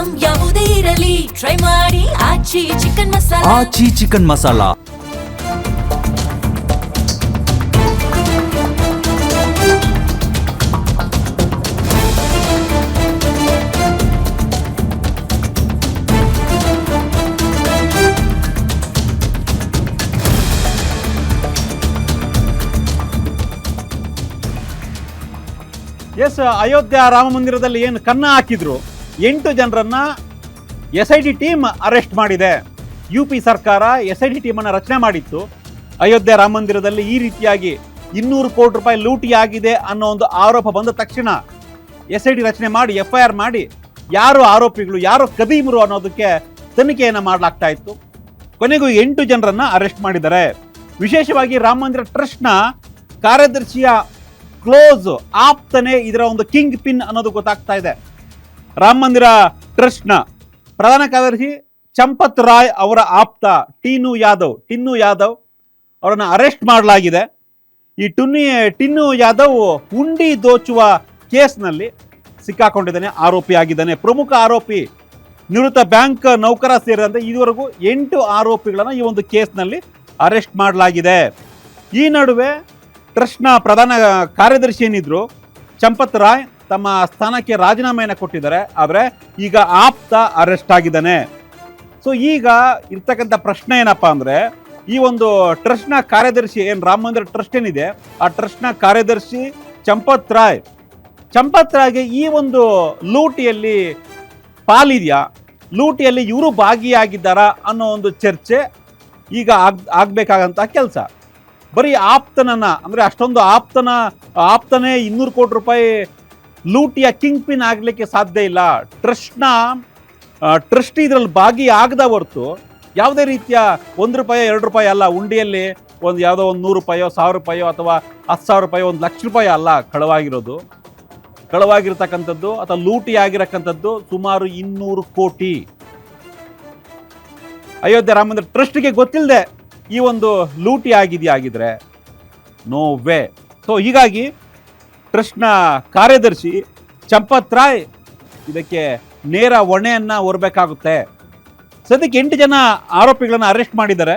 Item ಯಾವುದೇ ಇರಲಿ try ಮಾಡಿ ಆಚಿ ಚಿಕನ್ ಮಸಾಲಾ. ಆಚಿ ಚಿಕನ್ ಮಸಾಲಾ. ಎಸ್, ಅಯೋಧ್ಯ ರಾಮ ಮಂದಿರದಲ್ಲಿ ಏನು ಕನ್ನ ಹಾಕಿದ್ರು 8 ಜನರನ್ನ SIT ಟೀಮ್ ಅರೆಸ್ಟ್ ಮಾಡಿದೆ. UP ಸರ್ಕಾರ SIT ಟೀಮನ್ನು ರಚನೆ ಮಾಡಿತ್ತು. ಅಯೋಧ್ಯ ರಾಮ ಮಂದಿರದಲ್ಲಿ ಈ ರೀತಿಯಾಗಿ 200 ಕೋಟಿ ರೂಪಾಯಿ ಲೂಟಿಯಾಗಿದೆ ಅನ್ನೋ ಒಂದು ಆರೋಪ ಬಂದ ತಕ್ಷಣ SIT ರಚನೆ ಮಾಡಿ FIR ಮಾಡಿ ಯಾರು ಆರೋಪಿಗಳು, ಯಾರು ಕದೀಮರು ಅನ್ನೋದಕ್ಕೆ ತನಿಖೆಯನ್ನು ಮಾಡಲಾಗ್ತಾ ಇತ್ತು. ಕೊನೆಗೂ 8 ಜನರನ್ನ ಅರೆಸ್ಟ್ ಮಾಡಿದ್ದಾರೆ. ವಿಶೇಷವಾಗಿ ರಾಮ ಮಂದಿರ ಟ್ರಸ್ಟ್ನ ಕಾರ್ಯದರ್ಶಿಯ ಕ್ಲೋಸ್ ಆಪ್ತನೇ ಇದರ ಒಂದು ಕಿಂಗ್ ಪಿನ್ ಅನ್ನೋದು ಗೊತ್ತಾಗ್ತಾ ಇದೆ. ರಾಮ ಮಂದಿರ ಟ್ರಸ್ಟ್ನ ಪ್ರಧಾನ ಕಾರ್ಯದರ್ಶಿ ಚಂಪತ್ ರಾಯ್ ಅವರ ಆಪ್ತ ಟಿನ್ನು ಯಾದವ್ ಅವರನ್ನು ಅರೆಸ್ಟ್ ಮಾಡಲಾಗಿದೆ. ಈ ಟಿನ್ನು ಯಾದವ್ ಹುಂಡಿ ದೋಚುವ ಕೇಸ್ನಲ್ಲಿ ಸಿಕ್ಕಾಕೊಂಡಿದ್ದಾನೆ, ಆರೋಪಿಯಾಗಿದ್ದಾನೆ. ಪ್ರಮುಖ ಆರೋಪಿ ನಿವೃತ್ತ ಬ್ಯಾಂಕ್ ನೌಕರ ಸೇರಿದಂತೆ ಇದುವರೆಗೂ 8 ಆರೋಪಿಗಳನ್ನು ಈ ಒಂದು ಕೇಸ್ನಲ್ಲಿ ಅರೆಸ್ಟ್ ಮಾಡಲಾಗಿದೆ. ಈ ನಡುವೆ ಟ್ರಸ್ಟ್ನ ಪ್ರಧಾನ ಕಾರ್ಯದರ್ಶಿ ಏನಿದ್ರು ಚಂಪತ್ ರಾಯ್ ತಮ್ಮ ಸ್ಥಾನಕ್ಕೆ ರಾಜೀನಾಮೆಯನ್ನು ಕೊಟ್ಟಿದ್ದಾರೆ. ಆದರೆ ಈಗ ಆಪ್ತ ಅರೆಸ್ಟ್ ಆಗಿದ್ದಾನೆ. ಸೊ ಈಗ ಇರ್ತಕ್ಕಂಥ ಪ್ರಶ್ನೆ ಏನಪ್ಪಾ ಅಂದರೆ, ಈ ಒಂದು ಟ್ರಸ್ಟ್ನ ಕಾರ್ಯದರ್ಶಿ ಏನು ರಾಮ ಮಂದಿರ ಟ್ರಸ್ಟ್ ಏನಿದೆ ಆ ಟ್ರಸ್ಟ್ನ ಕಾರ್ಯದರ್ಶಿ ಚಂಪತ್ ರಾಯ್ಗೆ ಈ ಒಂದು ಲೂಟಿಯಲ್ಲಿ ಪಾಲಿದೆಯಾ, ಲೂಟಿಯಲ್ಲಿ ಇವರು ಭಾಗಿಯಾಗಿದ್ದಾರಾ ಅನ್ನೋ ಒಂದು ಚರ್ಚೆ ಈಗ ಆಗಬೇಕಾಗಂತ ಕೆಲಸ. ಬರೀ ಆಪ್ತನನ್ನ ಅಂದರೆ ಅಷ್ಟೊಂದು ಆಪ್ತನೇ 200 ಕೋಟಿ ರೂಪಾಯಿ ಲೂಟಿಯ ಕಿಂಗ್ ಪಿನ್ ಆಗಲಿಕ್ಕೆ ಸಾಧ್ಯ ಇಲ್ಲ. ಟ್ರಸ್ಟ್ ಇದರಲ್ಲಿ ಭಾಗಿಯಾಗದ ಹೊರತು ಯಾವುದೇ ರೀತಿಯ 1 ರೂಪಾಯಿ 2 ರೂಪಾಯಿ ಅಲ್ಲ, ಉಂಡಿಯಲ್ಲಿ ಒಂದು ಯಾವುದೋ ಒಂದು 100 ರೂಪಾಯೋ 1000 ರೂಪಾಯೋ ಅಥವಾ 10,000 ರೂಪಾಯಿ 1 ಲಕ್ಷ ರೂಪಾಯಿ ಅಲ್ಲ ಕಳವಾಗಿರ್ತಕ್ಕಂಥದ್ದು ಅಥವಾ ಲೂಟಿ ಆಗಿರಕ್ಕಂಥದ್ದು ಸುಮಾರು 200 ಕೋಟಿ. ಅಯೋಧ್ಯೆ ರಾಮ ಮಂದಿರ ಟ್ರಸ್ಟ್ಗೆ ಗೊತ್ತಿಲ್ಲದೆ ಈ ಒಂದು ಲೂಟಿ ಆಗಿದ್ರೆ ನೋ ವೇ. ಸೊ ಹೀಗಾಗಿ ಟ್ರಸ್ಟ್ನ ಕಾರ್ಯದರ್ಶಿ ಚಂಪತ್ ರಾಯ್ ಇದಕ್ಕೆ ನೇರ ಹೊಣೆಯನ್ನ ಹೊರಬೇಕಾಗುತ್ತೆ. ಸದ್ಯಕ್ಕೆ 8 ಜನ ಆರೋಪಿಗಳನ್ನು ಅರೆಸ್ಟ್ ಮಾಡಿದ್ದಾರೆ.